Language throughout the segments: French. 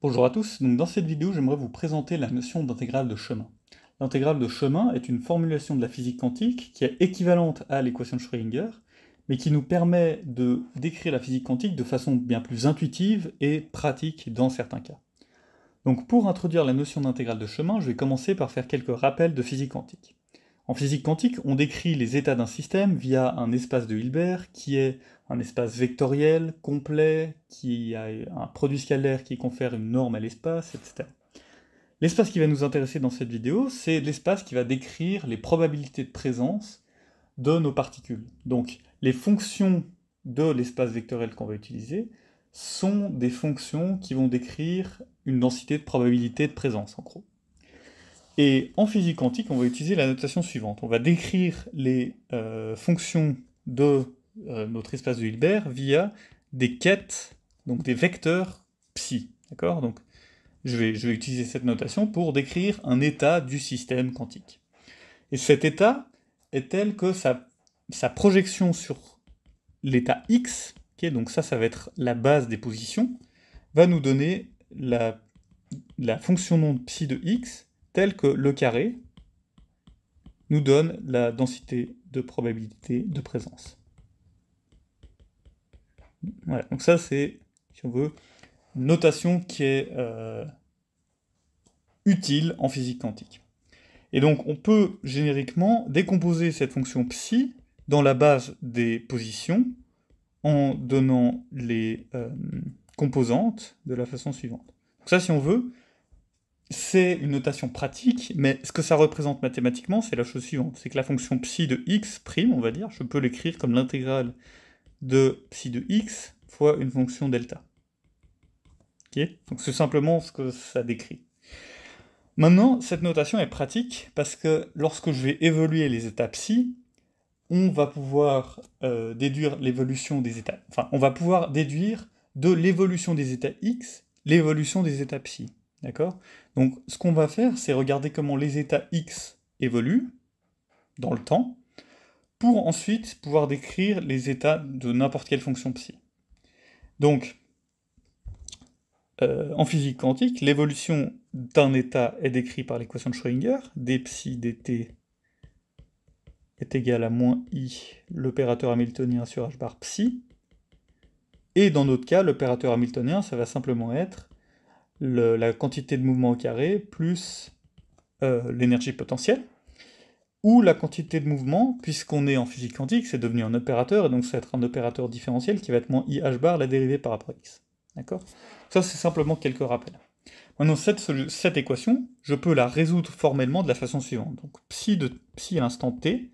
Bonjour à tous, donc dans cette vidéo j'aimerais vous présenter la notion d'intégrale de chemin. L'intégrale de chemin est une formulation de la physique quantique qui est équivalente à l'équation de Schrödinger, mais qui nous permet de décrire la physique quantique de façon bien plus intuitive et pratique dans certains cas. Donc pour introduire la notion d'intégrale de chemin, je vais commencer par faire quelques rappels de physique quantique. En physique quantique, on décrit les états d'un système via un espace de Hilbert qui est un espace vectoriel, complet, qui a un produit scalaire qui confère une norme à l'espace, etc. L'espace qui va nous intéresser dans cette vidéo, c'est l'espace qui va décrire les probabilités de présence de nos particules. Donc les fonctions de l'espace vectoriel qu'on va utiliser sont des fonctions qui vont décrire une densité de probabilité de présence, en gros. Et en physique quantique, on va utiliser la notation suivante. On va décrire les fonctions de notre espace de Hilbert via des quêtes, donc des vecteurs psi. D'accord ? Donc, je vais utiliser cette notation pour décrire un état du système quantique. Et cet état est tel que sa projection sur l'état x, okay, donc ça va être la base des positions, va nous donner la fonction d'onde psi de x, tel que le carré nous donne la densité de probabilité de présence. Voilà, donc ça c'est, si on veut, une notation qui est utile en physique quantique. Et donc on peut génériquement décomposer cette fonction psi dans la base des positions en donnant les composantes de la façon suivante. Donc ça, si on veut, c'est une notation pratique, mais ce que ça représente mathématiquement, c'est la chose suivante. C'est que la fonction psi de x', on va dire, je peux l'écrire comme l'intégrale de psi de x fois une fonction delta. Okay ? Donc c'est simplement ce que ça décrit. Maintenant, cette notation est pratique parce que lorsque je vais évoluer les états psi, on va pouvoir déduire l'évolution des états... Enfin, on va pouvoir déduire de l'évolution des états x, l'évolution des états psi. D'accord ? Donc, ce qu'on va faire, c'est regarder comment les états x évoluent dans le temps, pour ensuite pouvoir décrire les états de n'importe quelle fonction psi. Donc, en physique quantique, l'évolution d'un état est décrite par l'équation de Schrödinger, d psi dt est égal à moins i, l'opérateur hamiltonien sur h bar psi, et dans notre cas, l'opérateur hamiltonien, ça va simplement être la quantité de mouvement au carré plus l'énergie potentielle, ou la quantité de mouvement, puisqu'on est en physique quantique, c'est devenu un opérateur, et donc ça va être un opérateur différentiel qui va être moins i h bar, la dérivée par rapport à x. D'accord ? Ça, c'est simplement quelques rappels. Maintenant, cette équation, je peux la résoudre formellement de la façon suivante. Donc, psi à l'instant t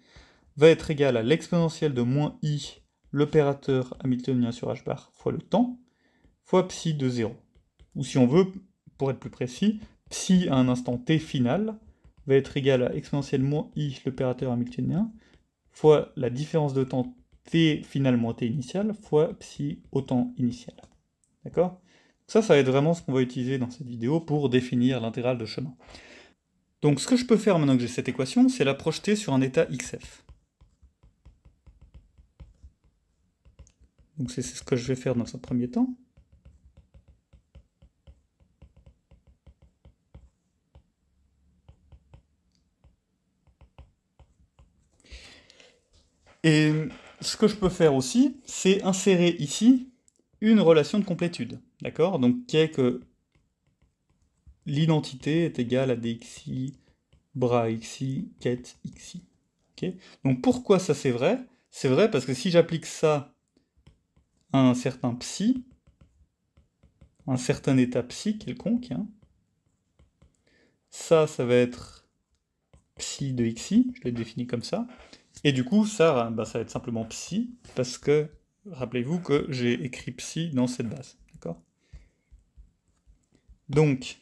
va être égal à l'exponentielle de moins i, l'opérateur hamiltonien sur h bar, fois le temps, fois psi de 0. Ou si on veut, pour être plus précis, psi à un instant t final va être égal à exponentielle moins i, l'opérateur hamiltonien, fois la différence de temps t final moins t initial, fois psi au temps initial. D'accord ? Ça va être vraiment ce qu'on va utiliser dans cette vidéo pour définir l'intégrale de chemin. Donc ce que je peux faire maintenant que j'ai cette équation, c'est la projeter sur un état xf. Donc c'est ce que je vais faire dans un premier temps. Et ce que je peux faire aussi, c'est insérer ici une relation de complétude, d'accord ? Donc qui est que l'identité est égale à dxi, bras xi, quête xi. Okay ? Donc pourquoi ça c'est vrai ? C'est vrai parce que si j'applique ça à un certain psi, un certain état psi quelconque, hein, ça va être psi de xi, je l'ai défini comme ça, et du coup ça va être simplement psi, parce que, rappelez-vous que j'ai écrit psi dans cette base, d'accord ? Donc,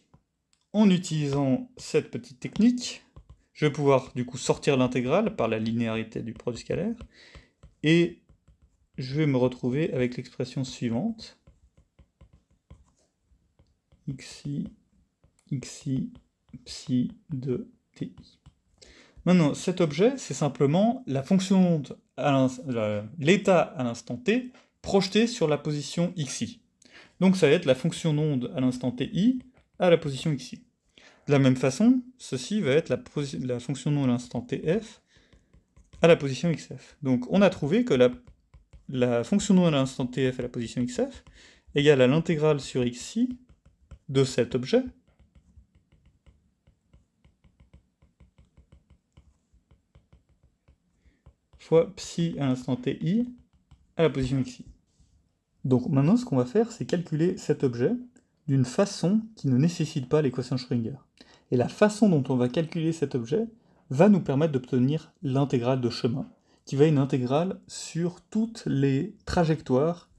en utilisant cette petite technique, je vais pouvoir du coup sortir l'intégrale par la linéarité du produit scalaire, et je vais me retrouver avec l'expression suivante, xi, psi de ti. Maintenant, cet objet, c'est simplement la fonction l'état à l'instant t projeté sur la position xi. Donc ça va être la fonction d'onde à l'instant ti à la position xi. De la même façon, ceci va être la fonction d'onde à l'instant tf à la position xf. Donc on a trouvé que la fonction d'onde à l'instant tf à la position xf égale à l'intégrale sur xi de cet objet fois psi à l'instant ti à la position xi. Donc maintenant, ce qu'on va faire, c'est calculer cet objet d'une façon qui ne nécessite pas l'équation de Schrödinger. Et la façon dont on va calculer cet objet va nous permettre d'obtenir l'intégrale de chemin, qui va être une intégrale sur toutes les trajectoires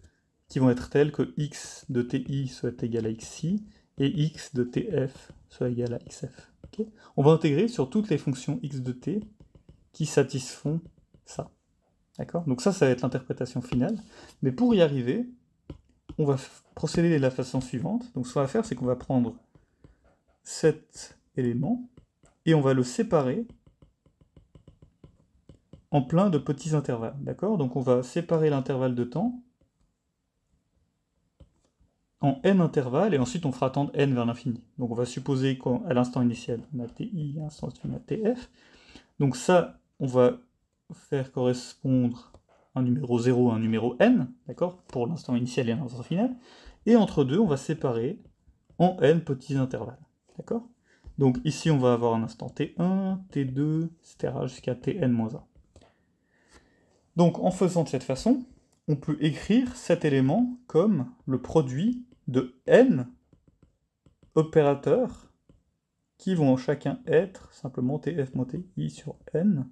qui vont être telles que x de ti soit égal à xi et x de tf soit égal à xf. Okay, on va intégrer sur toutes les fonctions x de t qui satisfont ça. D'accord? Donc ça va être l'interprétation finale. Mais pour y arriver, on va procéder de la façon suivante. Donc ce qu'on va faire, c'est qu'on va prendre cet élément et on va le séparer en plein de petits intervalles. D'accord? Donc on va séparer l'intervalle de temps en n intervalles et ensuite on fera tendre n vers l'infini. Donc on va supposer qu'à l'instant initial, on a ti, à l'instant initial, on a tf. Donc ça, on va faire correspondre un numéro 0 à un numéro n, d'accord, pour l'instant initial et l'instant final, et entre deux, on va séparer en n petits intervalles, d'accord? Donc ici, on va avoir un instant t1, t2, etc., jusqu'à tn-1. Donc en faisant de cette façon, on peut écrire cet élément comme le produit de n opérateurs qui vont chacun être simplement tf moins ti sur n,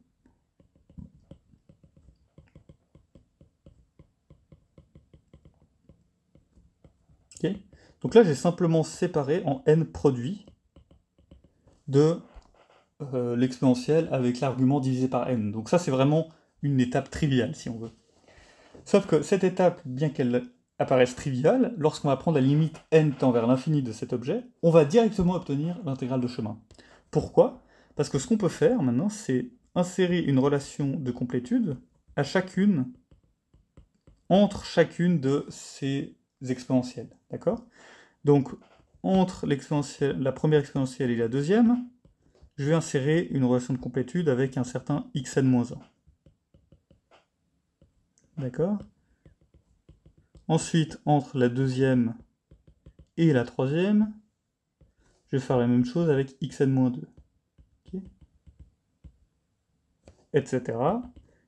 okay. Donc là, j'ai simplement séparé en n produits de l'exponentielle avec l'argument divisé par n. Donc ça, c'est vraiment une étape triviale, si on veut. Sauf que cette étape, bien qu'elle apparaisse triviale, lorsqu'on va prendre la limite n tend vers l'infini de cet objet, on va directement obtenir l'intégrale de chemin. Pourquoi? Parce que ce qu'on peut faire maintenant, c'est insérer une relation de complétude entre chacune de ces exponentielles. D'accord? Donc, entre la première exponentielle et la deuxième, je vais insérer une relation de complétude avec un certain xn-1. D'accord? Ensuite, entre la deuxième et la troisième, je vais faire la même chose avec xn-2. Okay, etc.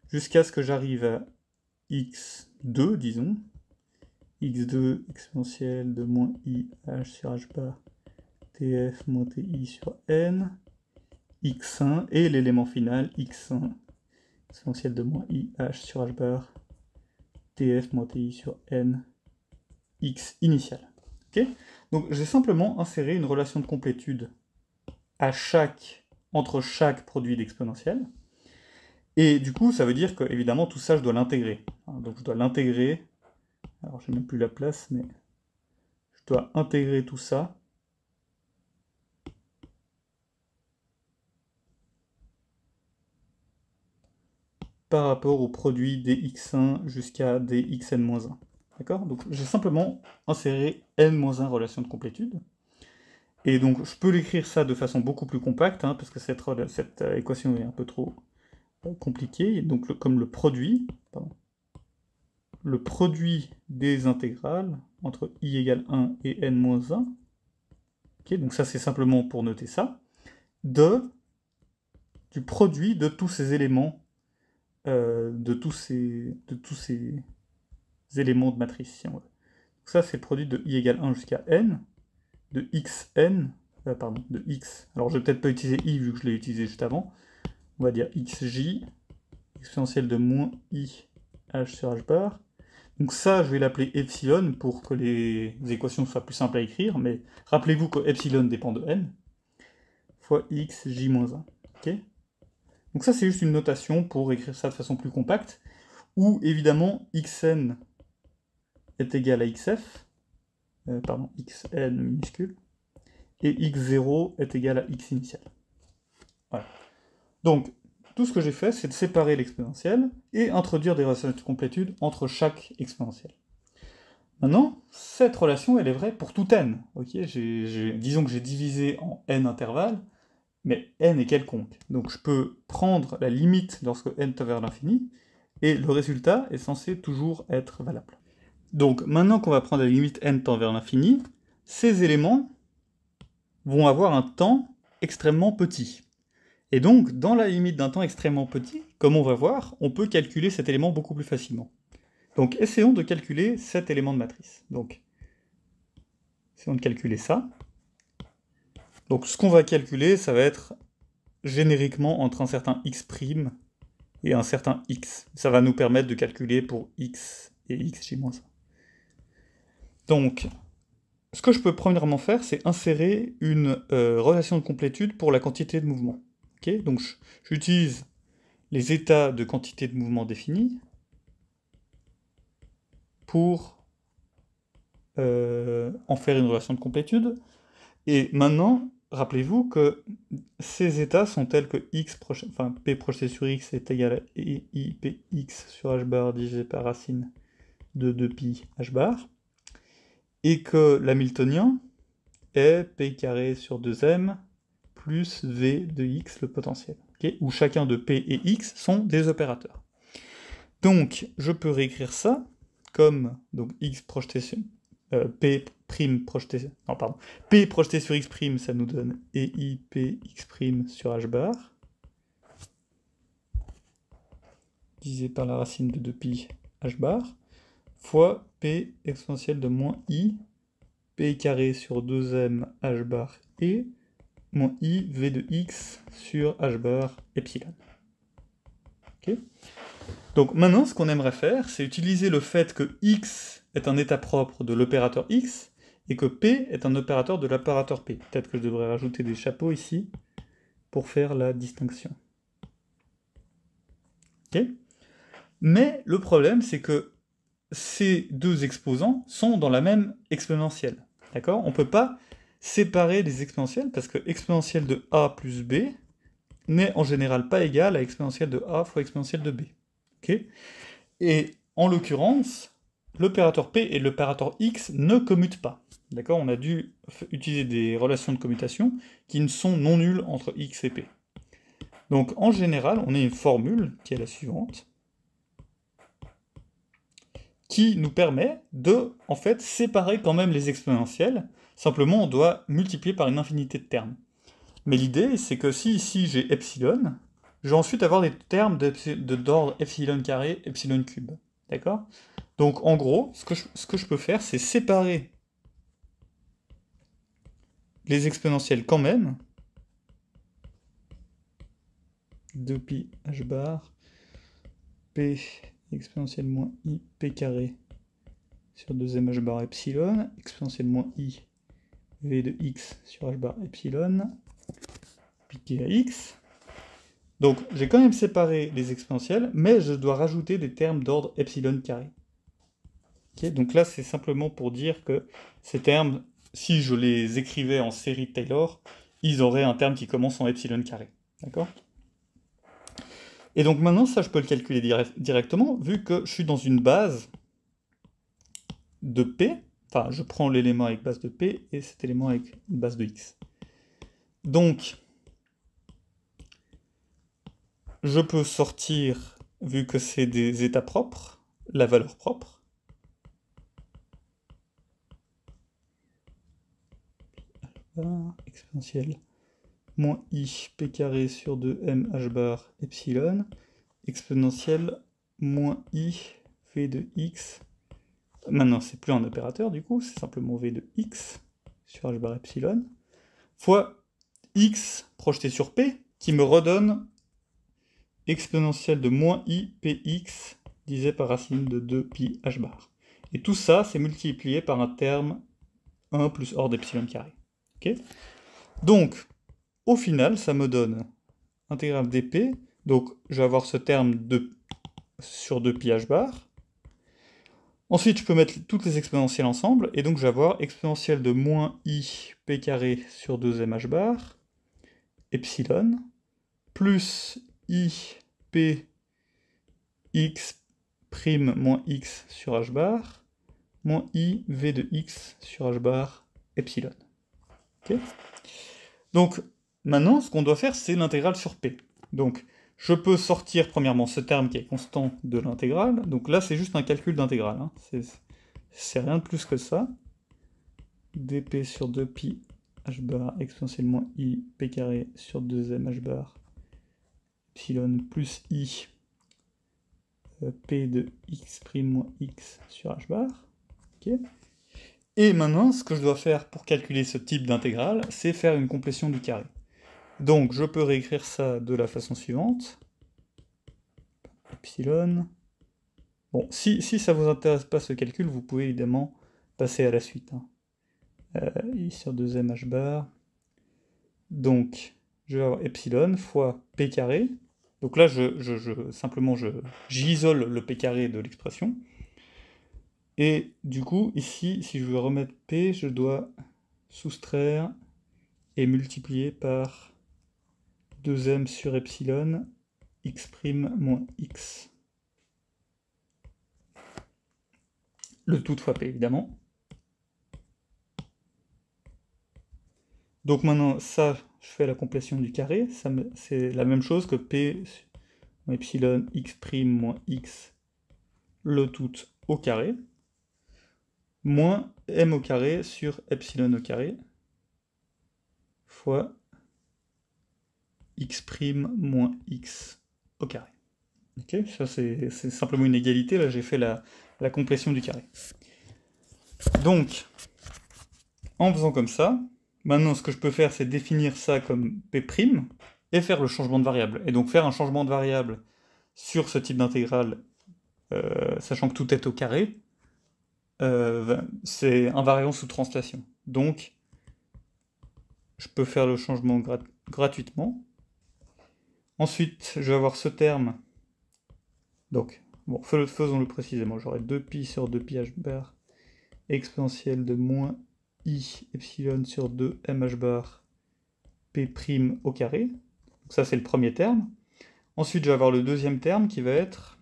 Jusqu'à ce que j'arrive à x2, disons. x2 exponentielle de moins i h sur h bar tf moins ti sur n, x1 et l'élément final x1 exponentielle de moins i h sur h bar tf moins ti sur n x initial. Okay, donc j'ai simplement inséré une relation de complétude entre chaque produit d'exponentielle. Et du coup, ça veut dire que, évidemment, tout ça, je dois l'intégrer. Donc je dois l'intégrer. Alors, j'ai même plus la place, mais je dois intégrer tout ça par rapport au produit des x1 jusqu'à des xn-1. D'accord? Donc j'ai simplement inséré n-1 relation de complétude. Et donc je peux l'écrire ça de façon beaucoup plus compacte, parce que cette équation est un peu trop compliquée. Donc comme le produit des intégrales entre i égale 1 et n-1, okay, donc ça c'est simplement pour noter ça, du produit de tous ces éléments, de tous ces éléments de matrice, si on veut. Donc ça c'est le produit de i égale 1 jusqu'à n, de xn, de x, alors je vais peut-être pas utiliser i vu que je l'ai utilisé juste avant, on va dire xj, exponentielle de moins i h sur h bar. Donc ça, je vais l'appeler epsilon pour que les équations soient plus simples à écrire, mais rappelez-vous que epsilon dépend de n, fois xj-1. Okay, donc ça, c'est juste une notation pour écrire ça de façon plus compacte, où évidemment xn est égal à xf, xn minuscule, et x0 est égal à x initial. Voilà. Donc, tout ce que j'ai fait, c'est de séparer l'exponentielle et introduire des relations de complétude entre chaque exponentielle. Maintenant, cette relation, elle est vraie pour tout n. Ok, disons que j'ai divisé en n intervalles, mais n est quelconque. Donc je peux prendre la limite lorsque n tend vers l'infini, et le résultat est censé toujours être valable. Donc maintenant qu'on va prendre la limite n tend vers l'infini, ces éléments vont avoir un temps extrêmement petit. Et donc, dans la limite d'un temps extrêmement petit, comme on va voir, on peut calculer cet élément beaucoup plus facilement. Donc essayons de calculer cet élément de matrice. Donc, essayons de calculer ça. Donc ce qu'on va calculer, ça va être génériquement entre un certain x' et un certain x. Ça va nous permettre de calculer pour x et x j-1. Donc, ce que je peux premièrement faire, c'est insérer une relation de complétude pour la quantité de mouvement. Okay, donc j'utilise les états de quantité de mouvement définis pour en faire une relation de complétude. Et maintenant, rappelez-vous que ces états sont tels que P projeté sur x est égal à I Px sur h bar divisé par racine de 2pi h bar, et que l'hamiltonien est P carré sur 2m plus V de x le potentiel, okay, où chacun de P et x sont des opérateurs. Donc, je peux réécrire ça comme donc x projeté sur P projeté, non pardon, P projeté sur x', ça nous donne EI Px' sur h bar, divisé par la racine de 2pi h bar, fois P exponentielle de moins I, P carré sur 2m h bar et moins I V de x sur h bar epsilon. Okay. Donc maintenant, ce qu'on aimerait faire, c'est utiliser le fait que x est un état propre de l'opérateur x, et que P est un opérateur de l'opérateur P. Peut-être que je devrais rajouter des chapeaux ici, pour faire la distinction. Okay. Mais le problème, c'est que ces deux exposants sont dans la même exponentielle. D'accord ? On ne peut pas séparer les exponentielles, parce que exponentielle de a plus b n'est en général pas égale à exponentielle de a fois exponentielle de b. Okay ? Et en l'occurrence, l'opérateur p et l'opérateur x ne commutent pas. D'accord ? On a dû utiliser des relations de commutation qui ne sont non nulles entre x et p. Donc en général, on a une formule qui est la suivante, qui nous permet de, en fait, séparer quand même les exponentielles. Simplement, on doit multiplier par une infinité de termes. Mais l'idée, c'est que si ici j'ai epsilon, je vais ensuite avoir des termes d'ordre epsilon carré, epsilon cube. D'accord ? Donc en gros, ce que je peux faire, c'est séparer les exponentielles quand même. 2pi h bar, p exponentielle moins I p carré sur 2m h bar epsilon, exponentielle moins I V de x sur h bar epsilon, piqué à x. Donc j'ai quand même séparé les exponentielles, mais je dois rajouter des termes d'ordre epsilon carré. Okay, donc là c'est simplement pour dire que ces termes, si je les écrivais en série de Taylor, ils auraient un terme qui commence en epsilon carré. D'accord ? Et donc maintenant, ça, je peux le calculer directement, vu que je suis dans une base de P, enfin, je prends l'élément avec base de P, et cet élément avec une base de X. Donc, je peux sortir, vu que c'est des états propres, la valeur propre. Exponentielle moins I P carré sur 2M H bar epsilon, exponentielle moins I V de X. Maintenant, c'est plus un opérateur, du coup, c'est simplement V de X sur H bar epsilon, fois X projeté sur P, qui me redonne exponentielle de moins I Px divisé par racine de 2pi H bar. Et tout ça, c'est multiplié par un terme 1 plus hors d'epsilon carré. Okay ? Donc, au final, ça me donne intégrale dp, donc je vais avoir ce terme sur 2pi H bar. Ensuite, je peux mettre toutes les exponentielles ensemble, et donc je vais avoir exponentielle de moins I p carré sur 2m H bar, epsilon, plus I p x' moins x sur h bar, moins i v de x sur h bar epsilon. Okay. Donc, maintenant, ce qu'on doit faire, c'est l'intégrale sur p. Donc, je peux sortir, premièrement, ce terme qui est constant de l'intégrale. Donc là, c'est juste un calcul d'intégrale. Hein. C'est rien de plus que ça. dp sur 2pi h bar exponentielle moins i p carré sur 2m h bar epsilon plus i p de x' moins x sur h bar. Okay. Et maintenant, ce que je dois faire pour calculer ce type d'intégrale, c'est faire une complétion du carré. Donc, je peux réécrire ça de la façon suivante. Epsilon. Bon, si ça ne vous intéresse pas ce calcul, vous pouvez évidemment passer à la suite. Hein. I sur 2m h bar. Donc, je vais avoir epsilon fois p carré. Donc là, simplement, j'isole le p carré de l'expression. Et du coup, ici, si je veux remettre p, je dois soustraire et multiplier par 2m sur epsilon, x' moins x. Le tout fois p, évidemment. Donc maintenant, ça, je fais la complétion du carré. C'est la même chose que p epsilon x' moins x, le tout au carré, moins m au carré sur epsilon au carré, fois x' moins x au carré. Ok, ça c'est simplement une égalité, là j'ai fait la complétion du carré. Donc, en faisant comme ça, maintenant ce que je peux faire c'est définir ça comme p' et faire le changement de variable. Et donc faire un changement de variable sur ce type d'intégrale, sachant que tout est au carré, c'est invariant sous translation. Donc, je peux faire le changement gratuitement. Ensuite, je vais avoir ce terme. Donc, bon, faisons-le précisément. J'aurai 2pi sur 2pi h bar exponentielle de moins i epsilon sur 2m h bar p' au carré. Donc ça, c'est le premier terme. Ensuite, je vais avoir le deuxième terme qui va être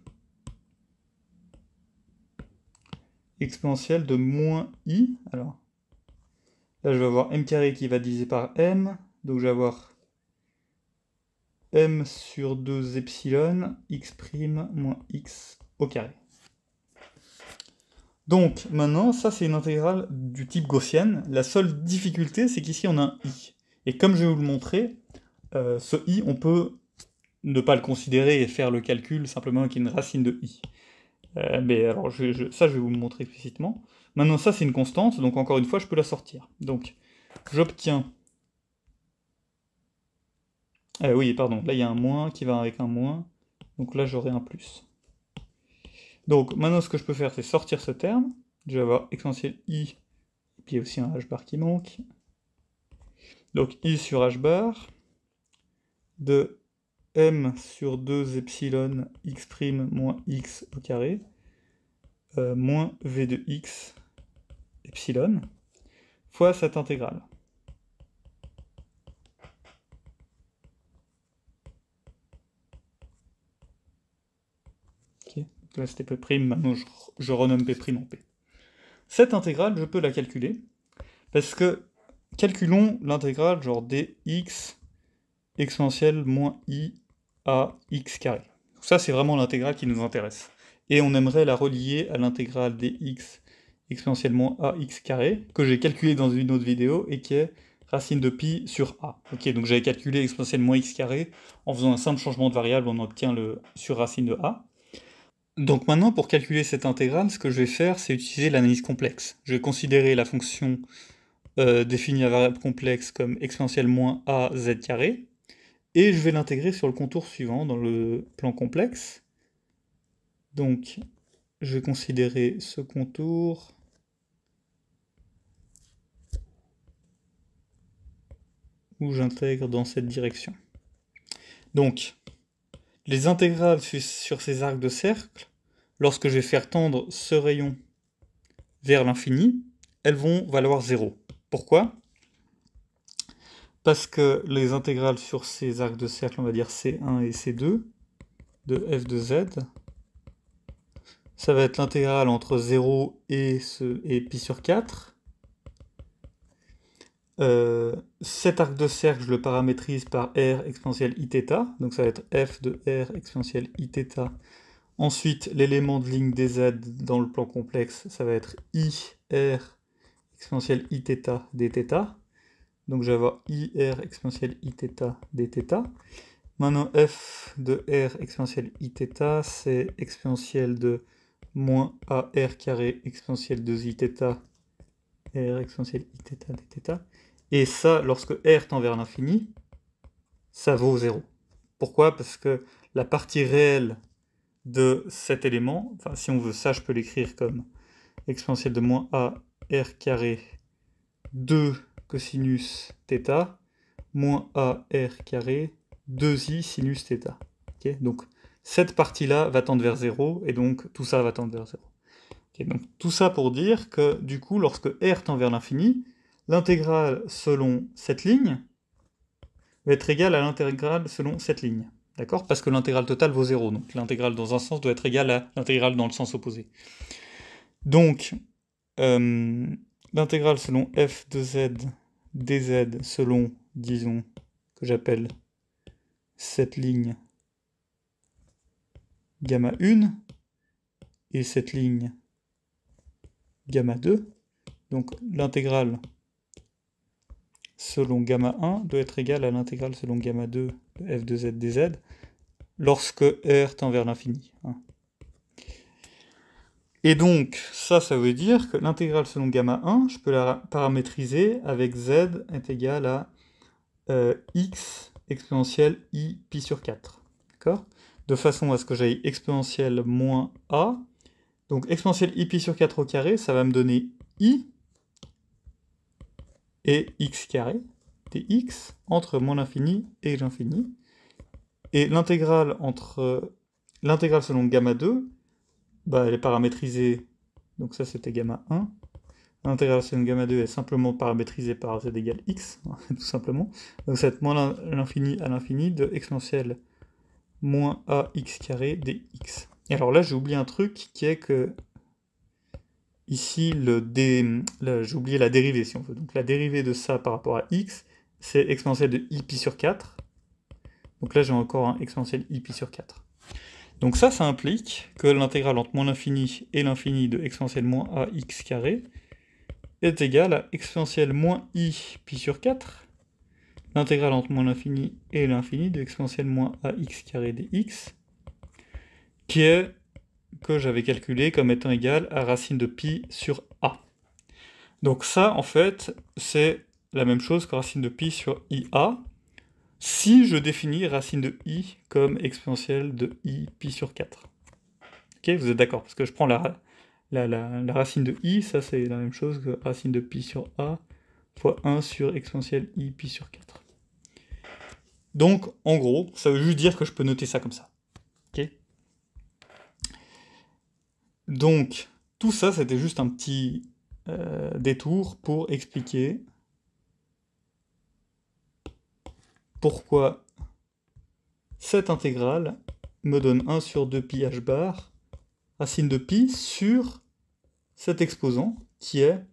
exponentielle de moins i. Alors, là, je vais avoir m carré qui va diviser par m. Donc, je vais avoir m sur 2 epsilon, x' moins x au carré. Donc, maintenant, ça, c'est une intégrale du type gaussienne. La seule difficulté, c'est qu'ici, on a un i. Et comme je vais vous le montrer, ce i, on peut ne pas le considérer et faire le calcul simplement avec une racine de i. Mais alors, ça, je vais vous le montrer explicitement. Maintenant, ça, c'est une constante, donc encore une fois, je peux la sortir. Donc, j'obtiens... oui, pardon, là, il y a un moins qui va avec un moins. Donc là, j'aurai un plus. Donc, maintenant, ce que je peux faire, c'est sortir ce terme. Je vais avoir exponentielle i, et puis aussi un h bar qui manque. Donc, i sur h bar de m sur 2 epsilon x' moins x au carré, moins v de x epsilon, fois cette intégrale. Okay. Donc là c'était p', maintenant je renomme p' en p. Cette intégrale, je peux la calculer, parce que, calculons l'intégrale genre dx exponentielle moins i à x carré. Ça, c'est vraiment l'intégrale qui nous intéresse. Et on aimerait la relier à l'intégrale dx exponentielle moins ax carré, que j'ai calculé dans une autre vidéo, et qui est racine de pi sur a. Ok, donc j'avais calculé exponentielle moins x carré, en faisant un simple changement de variable, on obtient le sur racine de a. Donc maintenant, pour calculer cette intégrale, ce que je vais faire, c'est utiliser l'analyse complexe. Je vais considérer la fonction définie à variable complexe comme exponentielle moins a z carré, et je vais l'intégrer sur le contour suivant, dans le plan complexe. Donc, je vais considérer ce contour où j'intègre dans cette direction. Donc, les intégrales sur ces arcs de cercle, lorsque je vais faire tendre ce rayon vers l'infini, elles vont valoir 0. Pourquoi ? Parce que les intégrales sur ces arcs de cercle, on va dire C1 et C2, de f de z, ça va être l'intégrale entre 0 et pi sur 4. Cet arc de cercle, je le paramétrise par r exponentielle iθ, donc ça va être f de r exponentielle iθ. Ensuite, l'élément de ligne dz dans le plan complexe, ça va être i r exponentielle iθ dθ. Donc je vais avoir i r exponentielle iθ dθ. Maintenant, f de r exponentielle iθ, c'est exponentielle de moins ar carré exponentielle de iθ r exponentielle iθ dθ. Et ça, lorsque r tend vers l'infini, ça vaut 0. Pourquoi? Parce que la partie réelle de cet élément, enfin si on veut ça, je peux l'écrire comme exponentielle de moins ar carré 2 cosinus θ moins ar carré 2i sinus θ. Okay, donc cette partie-là va tendre vers 0, et donc tout ça va tendre vers 0. Okay, donc tout ça pour dire que du coup, lorsque r tend vers l'infini, l'intégrale selon cette ligne va être égale à l'intégrale selon cette ligne. D'accord? Parce que l'intégrale totale vaut 0, donc l'intégrale dans un sens doit être égale à l'intégrale dans le sens opposé. Donc, l'intégrale selon f de z dz selon, disons, que j'appelle cette ligne gamma 1 et cette ligne gamma 2, donc l'intégrale selon gamma 1 doit être égale à l'intégrale selon gamma 2 de f de z dz lorsque r tend vers l'infini. Et donc, ça veut dire que l'intégrale selon gamma 1, je peux la paramétriser avec z est égal à x exponentielle i pi sur 4. D'accord? De façon à ce que j'aille exponentielle moins a. Donc exponentielle i pi sur 4 au carré, ça va me donner i et x carré dx entre moins l'infini et l'infini. Et l'intégrale selon gamma 2, bah, elle est paramétrisée, donc ça c'était gamma 1. L'intégrale selon gamma 2 est simplement paramétrisée par z égale x, tout simplement. Donc ça va être moins l'infini à l'infini de exponentielle moins ax carré dx. Et alors là, j'ai oublié un truc qui est que ici, j'ai oublié la dérivée, si on veut. Donc la dérivée de ça par rapport à x, c'est exponentielle de i pi sur 4. Donc là, j'ai encore un exponentielle i pi sur 4. Donc ça implique que l'intégrale entre moins l'infini et l'infini de exponentielle moins ax carré est égale à exponentielle moins i pi sur 4, l'intégrale entre moins l'infini et l'infini de exponentielle moins ax carré dx, qui est, que j'avais calculé comme étant égal à racine de pi sur a. Donc ça, en fait, c'est la même chose que racine de pi sur ia, si je définis racine de i comme exponentielle de i pi sur 4. Ok, vous êtes d'accord? Parce que je prends la racine de i, ça c'est la même chose que racine de pi sur a fois 1 sur exponentielle i pi sur 4. Donc, en gros, ça veut juste dire que je peux noter ça comme ça. Ok? Donc, tout ça, c'était juste un petit détour pour expliquer pourquoi cette intégrale me donne 1 sur 2 pi h bar, racine de pi sur cet exposant qui est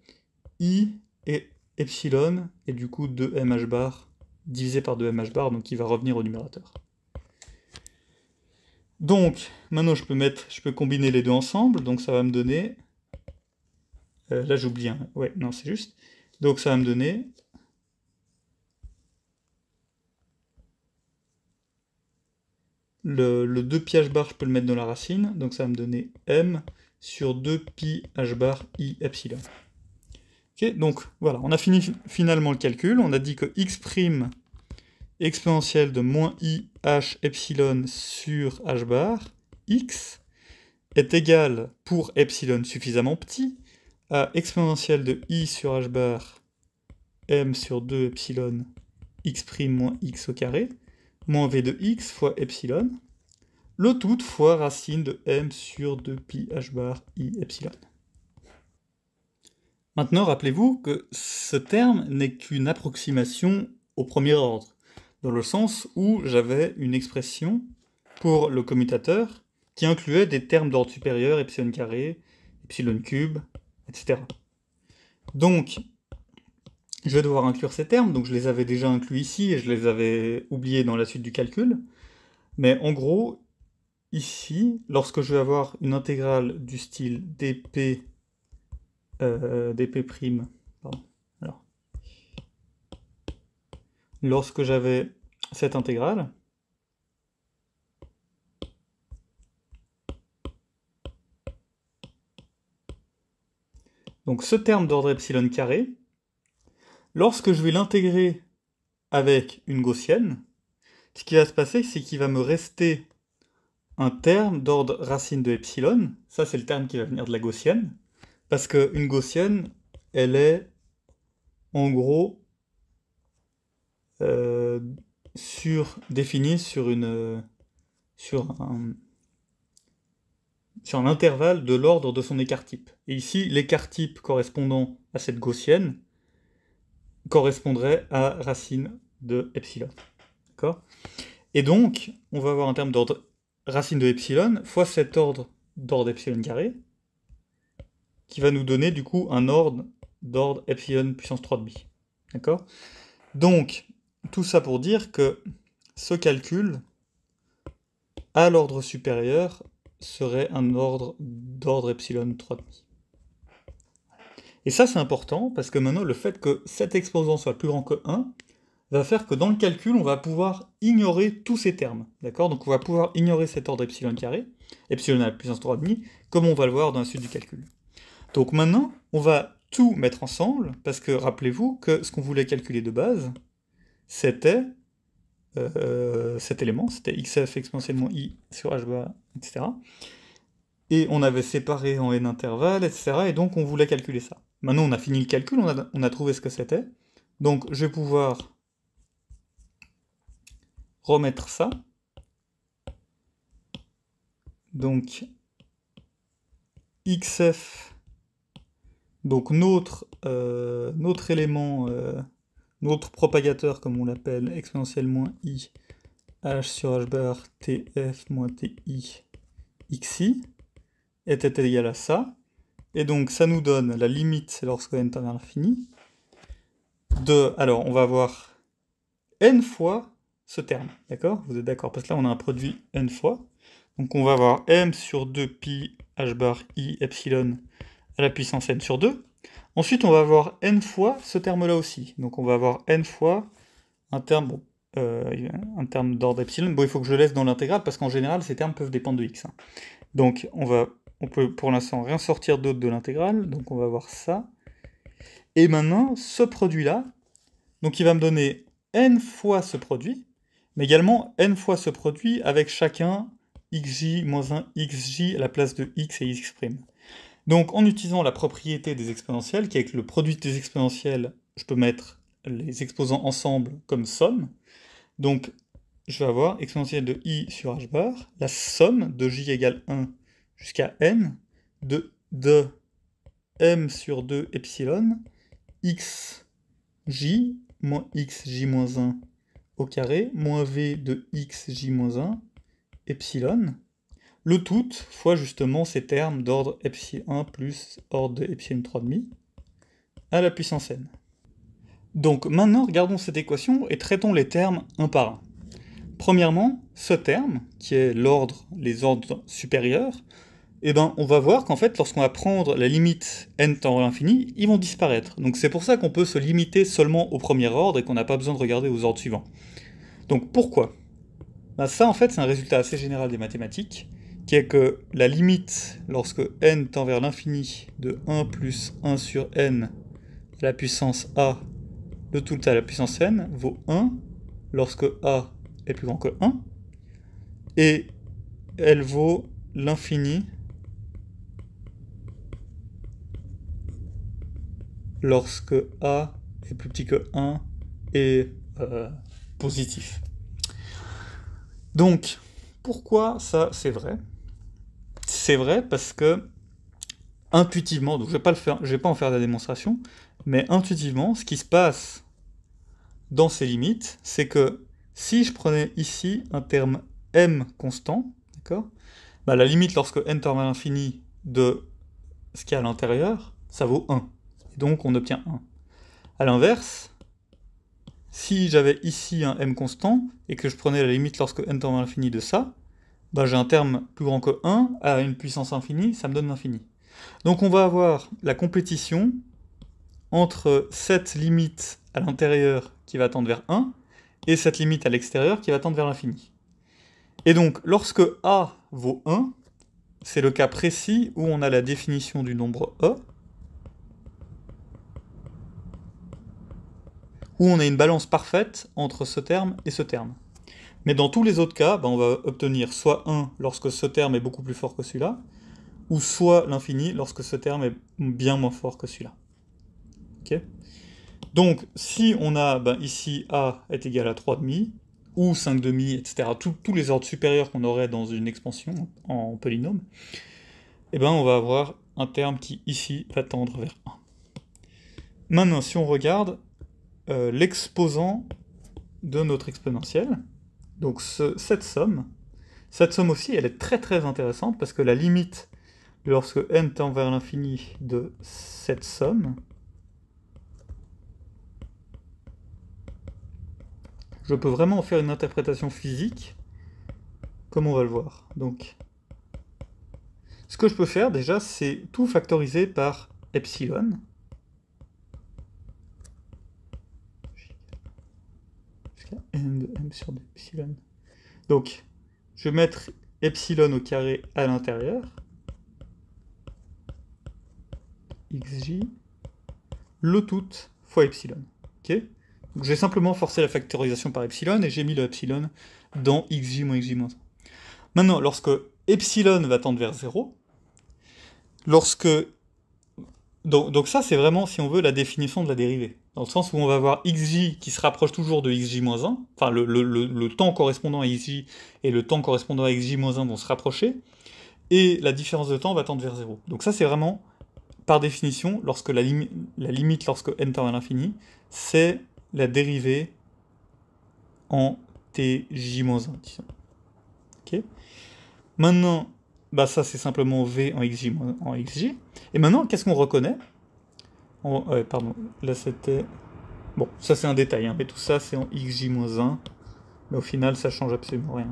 i et epsilon, et du coup 2mh bar divisé par 2mh bar, donc qui va revenir au numérateur. Donc, maintenant je peux combiner les deux ensemble, donc ça va me donner... là j'oublie un... Ouais, non, c'est juste. Donc ça va me donner... Le 2 pi h bar, je peux le mettre dans la racine, donc ça va me donner m sur 2 pi h bar i epsilon. Ok, donc voilà, on a fini finalement le calcul, on a dit que x' exponentielle de moins i h epsilon sur h bar, x, est égal, pour epsilon suffisamment petit, à exponentielle de i sur h bar, m sur 2 epsilon, x' moins x au carré, moins v de x fois epsilon, le tout fois racine de m sur 2 pi h bar i epsilon. Maintenant, rappelez-vous que ce terme n'est qu'une approximation au premier ordre, dans le sens où j'avais une expression pour le commutateur qui incluait des termes d'ordre supérieur, epsilon carré, epsilon cube, etc. Donc, je vais devoir inclure ces termes, donc je les avais déjà inclus ici, et je les avais oubliés dans la suite du calcul. Mais en gros, ici, lorsque je vais avoir une intégrale du style dp, dp', pardon, alors, lorsque j'avais cette intégrale, donc ce terme d'ordre epsilon carré, lorsque je vais l'intégrer avec une gaussienne, ce qui va se passer, c'est qu'il va me rester un terme d'ordre racine de epsilon, ça c'est le terme qui va venir de la gaussienne, parce qu'une gaussienne, elle est en gros définie sur un intervalle de l'ordre de son écart-type. Et ici, l'écart-type correspondant à cette gaussienne correspondrait à racine de epsilon. D'accord ? Et donc, on va avoir un terme d'ordre racine de epsilon fois cet ordre d'ordre epsilon carré, qui va nous donner du coup un ordre d'ordre epsilon puissance 3,5. D'accord ? Donc, tout ça pour dire que ce calcul, à l'ordre supérieur, serait un ordre d'ordre epsilon 3,5. Et ça c'est important, parce que maintenant le fait que cet exposant soit plus grand que 1, va faire que dans le calcul, on va pouvoir ignorer tous ces termes. D'accord ? Donc on va pouvoir ignorer cet ordre epsilon carré, epsilon à la puissance 3,5, comme on va le voir dans la suite du calcul. Donc maintenant, on va tout mettre ensemble, parce que rappelez-vous que ce qu'on voulait calculer de base, c'était cet élément, c'était xf exponentiellement i sur h bar, etc. Et on avait séparé en n intervalles, etc. Et donc on voulait calculer ça. Maintenant on a fini le calcul, on a trouvé ce que c'était. Donc je vais pouvoir remettre ça. Donc xf, donc notre élément, notre propagateur comme on l'appelle, exponentielle moins i h sur h bar tf moins ti xi était égal à ça. Et donc ça nous donne la limite lorsque n tend vers l'infini de, alors on va avoir n fois ce terme, d'accord? Vous êtes d'accord? Parce que là on a un produit n fois, donc on va avoir m sur 2 pi h bar i epsilon à la puissance n sur 2. Ensuite on va avoir n fois ce terme là aussi, donc on va avoir n fois un terme, bon, un terme d'ordre epsilon. Bon, il faut que je laisse dans l'intégrale parce qu'en général ces termes peuvent dépendre de x, hein. Donc on peut pour l'instant rien sortir d'autre de l'intégrale, donc on va voir ça. Et maintenant, ce produit-là, donc il va me donner n fois ce produit, mais également n fois ce produit avec chacun xj moins 1 xj à la place de x et x'. Donc en utilisant la propriété des exponentielles, qui est que le produit des exponentielles, je peux mettre les exposants ensemble comme somme. Donc je vais avoir exponentielle de i sur h bar, la somme de j égale 1 jusqu'à n de m sur 2 epsilon xj moins xj moins 1 au carré moins v de xj moins 1 epsilon, le tout fois justement ces termes d'ordre epsilon 1 plus ordre de epsilon 3,5 à la puissance n. Donc maintenant regardons cette équation et traitons les termes un par un. Premièrement, ce terme, qui est les ordres supérieurs, eh ben, on va voir qu'en fait, lorsqu'on va prendre la limite n tend vers l'infini, ils vont disparaître. Donc c'est pour ça qu'on peut se limiter seulement au premier ordre et qu'on n'a pas besoin de regarder aux ordres suivants. Donc pourquoi ? Ben, ça, en fait, c'est un résultat assez général des mathématiques, qui est que la limite, lorsque n tend vers l'infini, de 1 plus 1 sur n à la puissance a de tout à la puissance n, vaut 1 lorsque a est plus grand que 1, et elle vaut l'infini lorsque a est plus petit que 1 et positif. Donc, pourquoi ça c'est vrai? C'est vrai parce que, intuitivement, donc je vais pas en faire la démonstration, mais intuitivement, ce qui se passe dans ces limites, c'est que si je prenais ici un terme m constant, d'accord, Bah, la limite lorsque n tend vers l'infini de ce qu'il y a à l'intérieur, ça vaut 1. Et donc on obtient 1. A l'inverse, si j'avais ici un m constant, et que je prenais la limite lorsque n tend vers l'infini de ça, bah j'ai un terme plus grand que 1 à une puissance infinie, ça me donne l'infini. Donc on va avoir la compétition entre cette limite à l'intérieur qui va tendre vers 1, et cette limite à l'extérieur qui va tendre vers l'infini. Et donc, lorsque a vaut 1, c'est le cas précis où on a la définition du nombre e, où on a une balance parfaite entre ce terme et ce terme. Mais dans tous les autres cas, on va obtenir soit 1 lorsque ce terme est beaucoup plus fort que celui-là, ou soit l'infini lorsque ce terme est bien moins fort que celui-là. Okay. Donc, si on a ici a est égal à 3,5, ou 5,5, etc., tous les ordres supérieurs qu'on aurait dans une expansion en polynôme, on va avoir un terme qui, ici, va tendre vers 1. Maintenant, si on regarde l'exposant de notre exponentielle, donc cette somme aussi, elle est très très intéressante, parce que la limite, lorsque n tend vers l'infini de cette somme, je peux vraiment en faire une interprétation physique, comme on va le voir. Donc, ce que je peux faire déjà, c'est tout factoriser par epsilon. Jusqu'à n de m sur 2 epsilon. Donc, je vais mettre epsilon au carré à l'intérieur. xj, le tout fois epsilon. Ok ? Donc j'ai simplement forcé la factorisation par epsilon et j'ai mis le epsilon dans xj moins xj moins 1. Maintenant, lorsque epsilon va tendre vers 0, donc ça c'est vraiment, si on veut, la définition de la dérivée. Dans le sens où on va avoir xj qui se rapproche toujours de xj moins 1, enfin le temps correspondant à xj et le temps correspondant à xj moins 1 vont se rapprocher, et la différence de temps va tendre vers 0. Donc ça c'est vraiment, par définition, lorsque la limite lorsque n tend à l'infini, c'est la dérivée en tj-1, disons. Ok. Maintenant, ça c'est simplement v en xj. Et maintenant, qu'est-ce qu'on reconnaît pardon, là c'était... Bon, ça c'est un détail, mais tout ça c'est en xj-1. Mais au final, ça change absolument rien.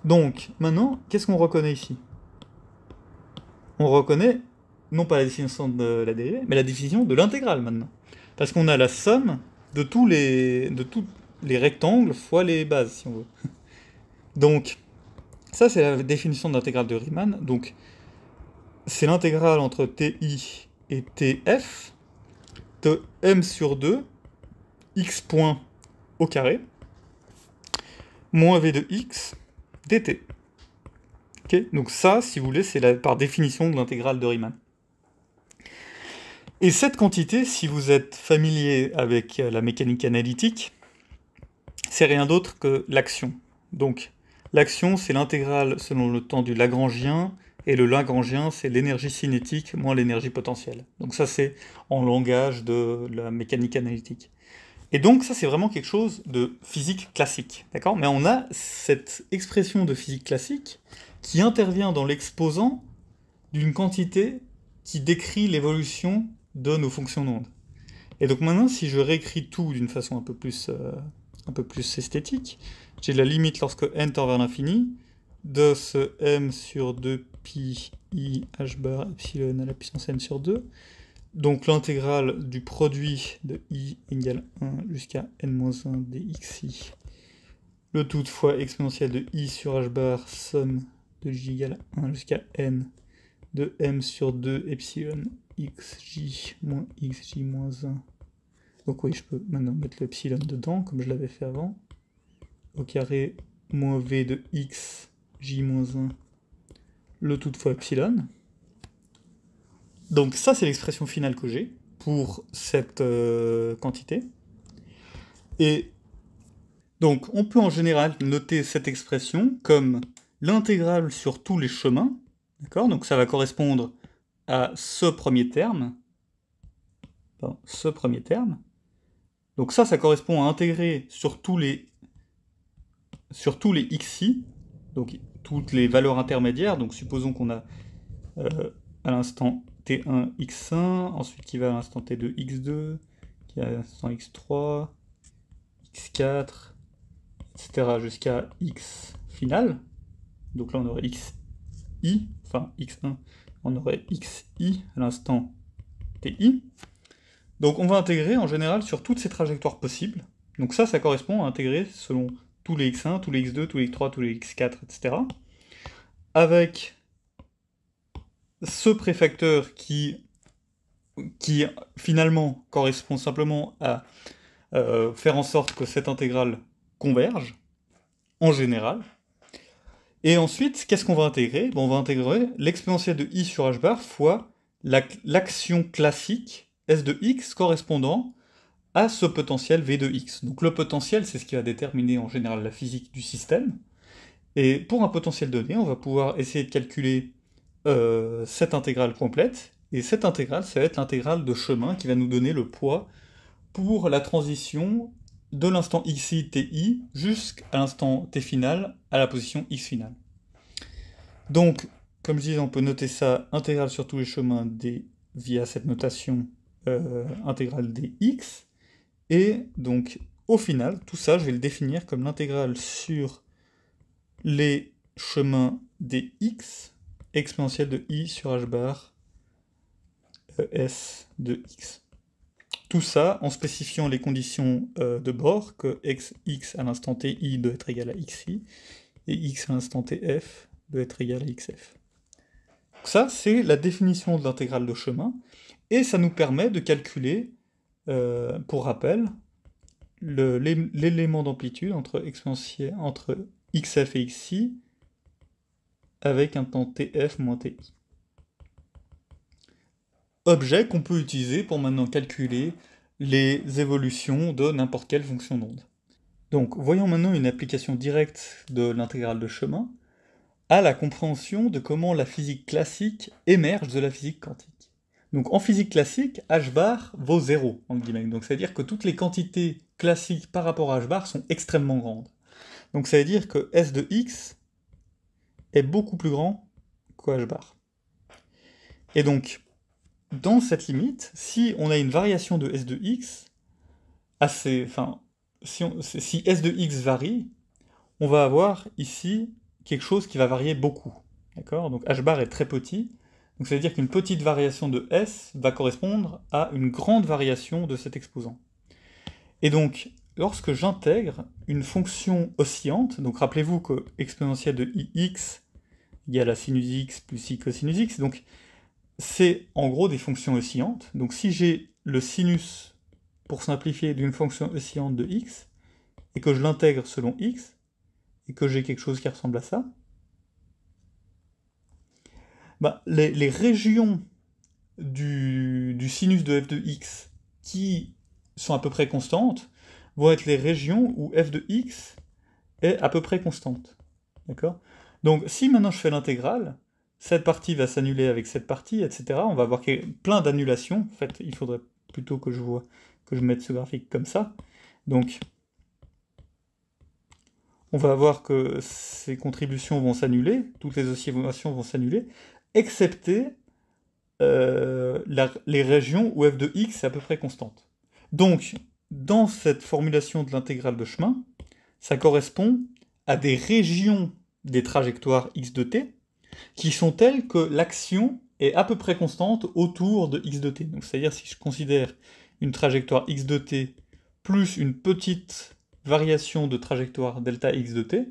Donc, maintenant, qu'est-ce qu'on reconnaît ici? On reconnaît non pas la définition de la dérivée, mais la définition de l'intégrale maintenant. Parce qu'on a la somme de tous les rectangles fois les bases, si on veut. Donc, ça c'est la définition de l'intégrale de Riemann. Donc, c'est l'intégrale entre ti et tf de m sur 2, x point au carré, moins v de x dt. Okay, donc ça, si vous voulez, c'est par définition de l'intégrale de Riemann. Et cette quantité, si vous êtes familier avec la mécanique analytique, c'est rien d'autre que l'action. Donc, l'action, c'est l'intégrale selon le temps du Lagrangien, et le Lagrangien, c'est l'énergie cinétique moins l'énergie potentielle. Donc ça, c'est en langage de la mécanique analytique. Et donc, ça, c'est vraiment quelque chose de physique classique, d'accord ? Mais on a cette expression de physique classique qui intervient dans l'exposant d'une quantité qui décrit l'évolution de nos fonctions d'onde. Et donc maintenant, si je réécris tout d'une façon un peu plus esthétique, j'ai la limite lorsque n tend vers l'infini de ce m sur 2 pi i h bar epsilon à la puissance n sur 2, donc l'intégrale du produit de i égale 1 jusqu'à n-1 dxi, le tout fois exponentielle de i sur h bar somme de j égale 1 jusqu'à n de m sur 2 epsilon xj moins xj moins 1. Donc oui, je peux maintenant mettre le epsilon dedans, comme je l'avais fait avant. Au carré moins v de x j moins 1, le tout fois epsilon. Donc ça, c'est l'expression finale que j'ai pour cette quantité. Et donc, on peut en général noter cette expression comme l'intégrale sur tous les chemins. D'accord ? Donc ça va correspondre à ce premier terme. Donc ça correspond à intégrer sur tous les sur tous les xi, donc toutes les valeurs intermédiaires, donc supposons qu'on a à l'instant t1 x1, ensuite qui va à l'instant t2 x2, qui va à l'instant x3, x4, etc. jusqu'à x final. Donc là on aurait xi, enfin x1, on aurait xi à l'instant ti. Donc on va intégrer en général sur toutes ces trajectoires possibles. Donc ça correspond à intégrer selon tous les x1, tous les x2, tous les x3, tous les x4, etc. Avec ce préfacteur qui finalement correspond simplement à faire en sorte que cette intégrale converge, en général. Et ensuite, qu'est-ce qu'on va intégrer? On va intégrer l'exponentielle de i sur h bar fois l'action classique S de x correspondant à ce potentiel V de x. Donc le potentiel, c'est ce qui va déterminer en général la physique du système. Et pour un potentiel donné, on va pouvoir essayer de calculer cette intégrale complète. Et cette intégrale, ça va être l'intégrale de chemin qui va nous donner le poids pour la transition de l'instant xi ti jusqu'à l'instant t final à la position x finale. Donc, comme je disais, on peut noter ça intégrale sur tous les chemins via cette notation intégrale dx. Et donc, au final, tout ça, je vais le définir comme l'intégrale sur les chemins dx exponentielle de i sur h bar s de x. Tout ça en spécifiant les conditions de bord, que x à l'instant ti doit être égal à xi, et x à l'instant tf doit être égal à xf. Donc ça, c'est la définition de l'intégrale de chemin, et ça nous permet de calculer, pour rappel, l'élément d'amplitude entre xf et xi avec un temps tf moins ti. Objet qu'on peut utiliser pour maintenant calculer les évolutions de n'importe quelle fonction d'onde. Donc voyons maintenant une application directe de l'intégrale de chemin à la compréhension de comment la physique classique émerge de la physique quantique. Donc en physique classique, h bar vaut 0, entre guillemets. Donc ça veut dire que toutes les quantités classiques par rapport à h bar sont extrêmement grandes. Donc ça veut dire que S de x est beaucoup plus grand que h bar. Et donc, dans cette limite, si on a une variation de S de x, si S de x varie, on va avoir ici quelque chose qui va varier beaucoup. D'accord? Donc h bar est très petit, donc ça veut dire qu'une petite variation de S va correspondre à une grande variation de cet exposant. Et donc, lorsque j'intègre une fonction oscillante, donc rappelez-vous que exponentielle de ix égale à sinus x plus i cosinus x, donc c'est en gros des fonctions oscillantes. Donc si j'ai le sinus, pour simplifier, d'une fonction oscillante de x, et que je l'intègre selon x, et que j'ai quelque chose qui ressemble à ça, les régions du sinus de f de x qui sont à peu près constantes vont être les régions où f de x est à peu près constante. D'accord? Donc si maintenant je fais l'intégrale, cette partie va s'annuler avec cette partie, etc. On va avoir plein d'annulations. En fait, il faudrait plutôt que je mette ce graphique comme ça. Donc, on va voir que ces contributions vont s'annuler, toutes les oscillations vont s'annuler, excepté les régions où f de x est à peu près constante. Donc, dans cette formulation de l'intégrale de chemin, ça correspond à des régions des trajectoires x de t, qui sont telles que l'action est à peu près constante autour de x de t. Donc c'est-à-dire si je considère une trajectoire x de t plus une petite variation de trajectoire delta x de t,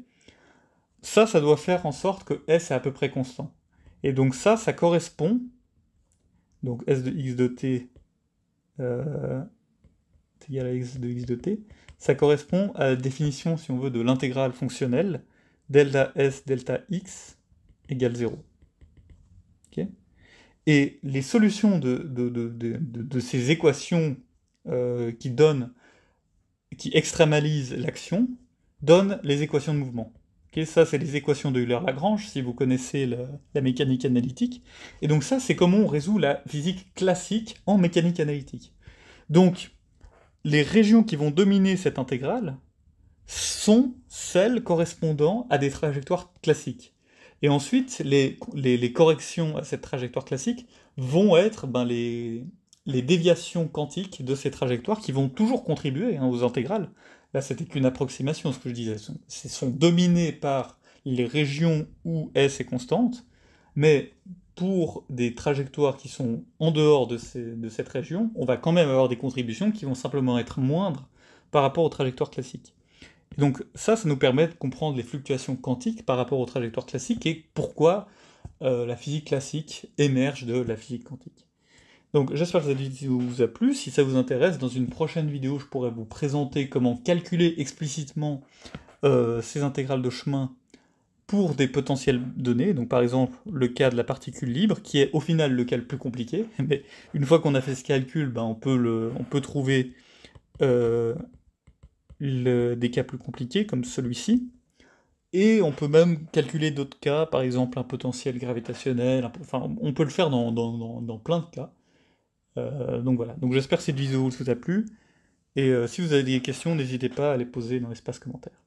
ça doit faire en sorte que s est à peu près constant. Et donc ça correspond, donc s de x de t est égal à x de x de t, ça correspond à la définition, si on veut, de l'intégrale fonctionnelle delta s delta x égale 0. Okay. Et les solutions de ces équations qui extrémalisent l'action donnent les équations de mouvement. Okay, ça, c'est les équations de Euler-Lagrange, si vous connaissez la mécanique analytique. Et donc ça, c'est comment on résout la physique classique en mécanique analytique. Donc, les régions qui vont dominer cette intégrale sont celles correspondant à des trajectoires classiques. Et ensuite, les corrections à cette trajectoire classique vont être les déviations quantiques de ces trajectoires qui vont toujours contribuer aux intégrales. Là, c'était qu'une approximation, ce que je disais. Sont dominées par les régions où S est constante, mais pour des trajectoires qui sont en dehors de cette région, on va quand même avoir des contributions qui vont simplement être moindres par rapport aux trajectoires classiques. Et donc ça nous permet de comprendre les fluctuations quantiques par rapport aux trajectoires classiques et pourquoi la physique classique émerge de la physique quantique. Donc j'espère que cette vidéo vous a plu. Si ça vous intéresse, dans une prochaine vidéo, je pourrais vous présenter comment calculer explicitement ces intégrales de chemin pour des potentiels donnés, donc par exemple le cas de la particule libre, qui est au final le cas le plus compliqué, mais une fois qu'on a fait ce calcul, on peut trouver des cas plus compliqués, comme celui-ci, et on peut même calculer d'autres cas, par exemple un potentiel gravitationnel, enfin on peut le faire dans plein de cas. Donc voilà, donc j'espère que cette vidéo vous a plu, et si vous avez des questions, n'hésitez pas à les poser dans l'espace commentaire.